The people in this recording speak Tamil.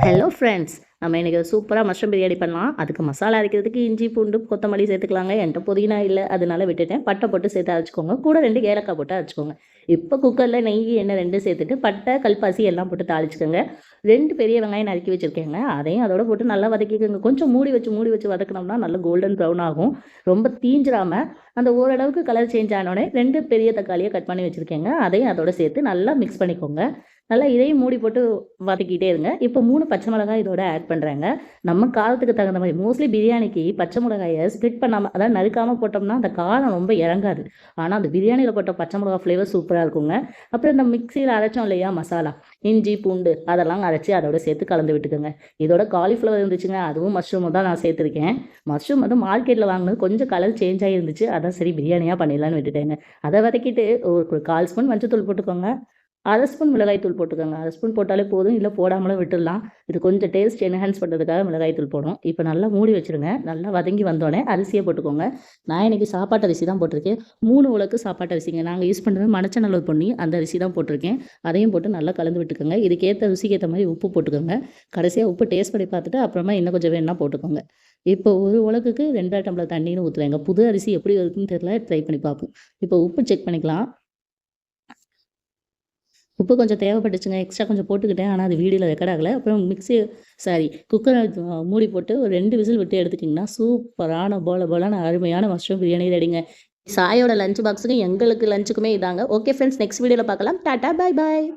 ஹலோ ஃப்ரெண்ட்ஸ், நம்ம இன்றைக்கி சூப்பராக மஷ்ரூம் பிரியாணி பண்ணலாம். அதுக்கு மசாலா அரைக்கிறதுக்கு இஞ்சி பூண்டு கொத்தமல்லி சேர்த்துக்கலாங்க. என்கிட்ட புதினா இல்லை, அதனால விட்டுட்டேன். பட்டை போட்டு சேர்த்து அரைச்சிக்கோங்க. கூட 2 ஏலக்காய் போட்டு அரைச்சிக்கோங்க. இப்போ குக்கரில் நெய் எண்ணெய் 2 சேர்த்துட்டு பட்டை கல்பாசி எல்லாம் போட்டு தாளிச்சுக்கோங்க. 2 பெரிய வெங்காயம் நறுக்கி வச்சுருக்கேங்க. அதையும் அதோட போட்டு நல்லா வதக்கிக்கோங்க. கொஞ்சம் மூடி வச்சு வதக்கினோம்னா நல்லா கோல்டன் ப்ரௌன் ஆகும். ரொம்ப தீஞ்சிராமல் அந்த ஓரளவுக்கு கலர் சேஞ்ச் ஆனோடனே 2 பெரிய தக்காளியை கட் பண்ணி வச்சுருக்கேங்க. அதையும் அதோட சேர்த்து நல்லா மிக்ஸ் பண்ணிக்கோங்க. நல்லா இதையும் மூடி போட்டு வதக்கிட்டே இருங்க. இப்போ 3 பச்சை மிளகாய் இதோட ஆட் பண்ணுறேங்க. நம்ம காரத்துக்கு தகுந்த மாதிரி மோஸ்ட்லி பிரியாணிக்கு பச்சை மிளகாயை ஸ்ப்ளிட் பண்ணாமல், அதாவது நறுக்காமல் போட்டோம்னா அந்த காரம் ரொம்ப இறங்காது. ஆனால் அந்த பிரியாணியில் போட்ட பச்சை மிளகா ஃப்ளேவர் சூப்பராக இருக்குங்க. அப்புறம் இந்த மிக்சியில் அரைச்சோம் இல்லையா மசாலா, இஞ்சி பூண்டு அதெல்லாம் அரைச்சி அதோட சேர்த்து கலந்து விட்டுக்கோங்க. இதோட காலிஃப்ளவர் இருந்துச்சுங்க, அதுவும் மஷ்ரூமும் தான் நான் சேர்த்துருக்கேன். மஷ்ரூம் வந்து மார்க்கெட்டில் வாங்கினது கொஞ்சம் கலர் சேஞ்ச் ஆகிருந்துச்சு, அதான் சரி பிரியாணியாக பண்ணிடலான்னு விட்டுட்டேங்க. அதை வதக்கிட்டு ஒரு 1/4 ஸ்பூன் மஞ்சத்தூள் போட்டுக்கோங்க. 1/2 ஸ்பூன் மிளகாய் தூள் போட்டுக்கோங்க. 1/2 ஸ்பூன் போட்டாலே போதும், இல்லை போடாமலும் விட்டுடலாம். இது கொஞ்சம் டேஸ்ட் என்ஹான்ஸ் பண்ணுறதுக்காக மிளகாய் தூள் போடும். இப்போ நல்லா மூடி வச்சுருங்க. நல்லா வதங்கி வந்தோடனே அரிசியை போட்டுக்கோங்க. நான் இன்றைக்கி சாப்பாட்டு அரிசி தான் போட்டிருக்கேன். 3 உலக்கு சாப்பாட்டு அரிசிங்க. நாங்கள் யூஸ் பண்ணுறது மணச்சநல்லூர் பொன்னி, அந்த அரிசி தான் போட்டிருக்கேன். அதையும் போட்டு நல்லா கலந்து விட்டுக்கோங்க. இதுக்கேற்ற ருசிக்கு ஏற்ற மாதிரி உப்பு போட்டுக்கோங்க. கடைசியாக உப்பு டேஸ்ட் பண்ணி பார்த்துட்டு அப்புறமா இன்னும் கொஞ்சம் வேணும்னா போட்டுக்கோங்க. இப்போ ஒரு உலக்குக்கு 2 1/2 டம்ளர் தண்ணின்னு ஊற்றுவேங்க. புது அரிசி எப்படி இருக்குன்னு தெரியல, ட்ரை பண்ணி பார்ப்போம். இப்போ உப்பு செக் பண்ணிக்கலாம். உப்பு கொஞ்சம் தேவைப்பட்டுச்சுங்க. எக்ஸ்ட்ரா கொஞ்சம் போட்டுக்கிட்டேன். ஆனால் அது வீடியோவில் ரெக்கார்ட் ஆகலை. அப்புறம் குக்கரை மூடி போட்டு ஒரு 2 விசில் விட்டு எடுத்துட்டிங்கன்னா சூப்பரான போல அருமையான மஷ்ரூம் பிரியாணி ரெடிங்க. சாயோட லஞ்ச் பாக்ஸுக்கு எங்களுக்கு லஞ்சுக்குமே இதாங்க. ஓகே ஃப்ரெண்ட்ஸ், நெக்ஸ்ட் வீடியோவில் பார்க்கலாம். டாட்டா, பாய் பாய்.